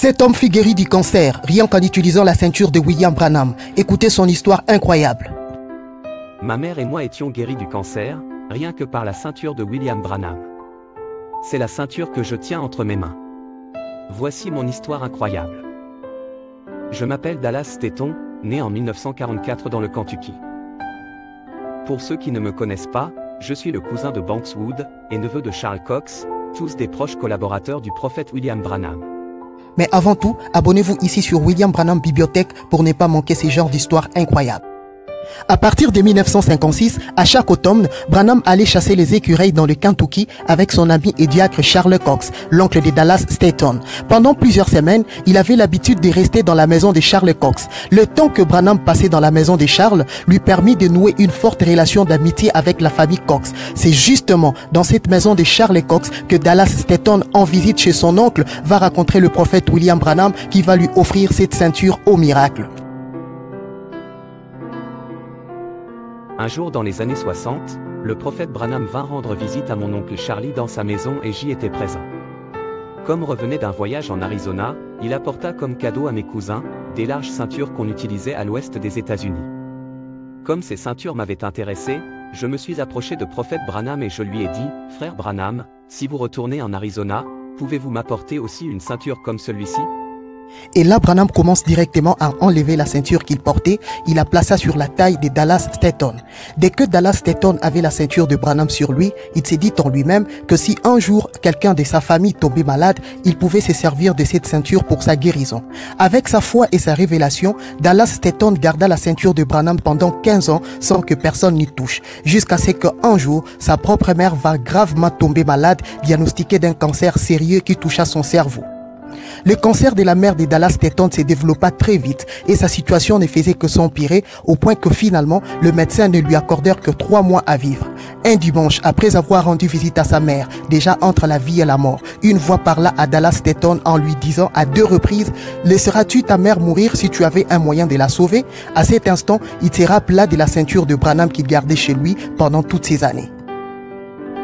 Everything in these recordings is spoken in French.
Cet homme fut guéri du cancer, rien qu'en utilisant la ceinture de William Branham. Écoutez son histoire incroyable. Ma mère et moi étions guéris du cancer, rien que par la ceinture de William Branham. C'est la ceinture que je tiens entre mes mains. Voici mon histoire incroyable. Je m'appelle Dallas Stetton, né en 1944 dans le Kentucky. Pour ceux qui ne me connaissent pas, je suis le cousin de Banks Wood et neveu de Charles Cox, tous des proches collaborateurs du prophète William Branham. Mais avant tout, abonnez-vous ici sur William Branham Bibliothèque pour ne pas manquer ces genres d'histoires incroyables. À partir de 1956, à chaque automne, Branham allait chasser les écureuils dans le Kentucky avec son ami et diacre Charles Cox, l'oncle de Dallas Stetton. Pendant plusieurs semaines, il avait l'habitude de rester dans la maison de Charles Cox. Le temps que Branham passait dans la maison de Charles lui permit de nouer une forte relation d'amitié avec la famille Cox. C'est justement dans cette maison de Charles Cox que Dallas Stetton, en visite chez son oncle, va rencontrer le prophète William Branham qui va lui offrir cette ceinture au miracle. Un jour dans les années 60, le prophète Branham vint rendre visite à mon oncle Charlie dans sa maison et j'y étais présent. Comme revenait d'un voyage en Arizona, il apporta comme cadeau à mes cousins, des larges ceintures qu'on utilisait à l'ouest des États-Unis. Comme ces ceintures m'avaient intéressé, je me suis approché de prophète Branham et je lui ai dit, « Frère Branham, si vous retournez en Arizona, pouvez-vous m'apporter aussi une ceinture comme celui-ci » Et là, Branham commence directement à enlever la ceinture qu'il portait. Il la plaça sur la taille de Dallas Stetton. Dès que Dallas Stetton avait la ceinture de Branham sur lui, il s'est dit en lui-même que si un jour quelqu'un de sa famille tombait malade, il pouvait se servir de cette ceinture pour sa guérison. Avec sa foi et sa révélation, Dallas Stetton garda la ceinture de Branham pendant 15 ans sans que personne n'y touche, jusqu'à ce qu'un jour, sa propre mère va gravement tomber malade, diagnostiquée d'un cancer sérieux qui toucha son cerveau. Le cancer de la mère de Dallas Stetton se développa très vite et sa situation ne faisait que s'empirer au point que finalement, le médecin ne lui accordèrent que 3 mois à vivre. Un dimanche, après avoir rendu visite à sa mère, déjà entre la vie et la mort, une voix parla à Dallas Stetton en lui disant à 2 reprises « Laisseras-tu ta mère mourir si tu avais un moyen de la sauver ?» À cet instant, il se rappela de la ceinture de Branham qu'il gardait chez lui pendant toutes ces années.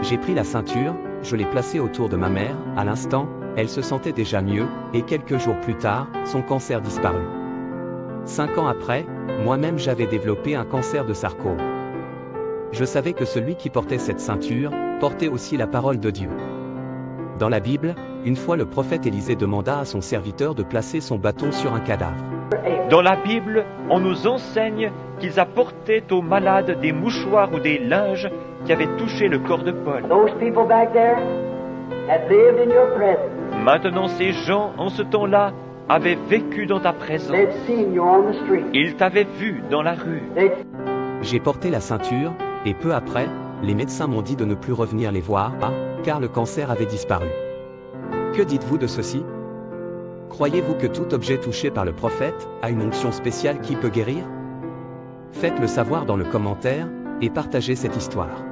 J'ai pris la ceinture, je l'ai placée autour de ma mère, à l'instant, elle se sentait déjà mieux, et quelques jours plus tard, son cancer disparut. 5 ans après, moi-même j'avais développé un cancer de sarcome. Je savais que celui qui portait cette ceinture, portait aussi la parole de Dieu. Dans la Bible, une fois le prophète Élisée demanda à son serviteur de placer son bâton sur un cadavre. Dans la Bible, on nous enseigne qu'ils apportaient aux malades des mouchoirs ou des linges qui avaient touché le corps de Paul. Maintenant, ces gens, en ce temps-là, avaient vécu dans ta présence. Ils t'avaient vu dans la rue. J'ai porté la ceinture, et peu après, les médecins m'ont dit de ne plus revenir les voir, car le cancer avait disparu. Que dites-vous de ceci? Croyez-vous que tout objet touché par le prophète a une onction spéciale qui peut guérir? Faites-le savoir dans le commentaire, et partagez cette histoire.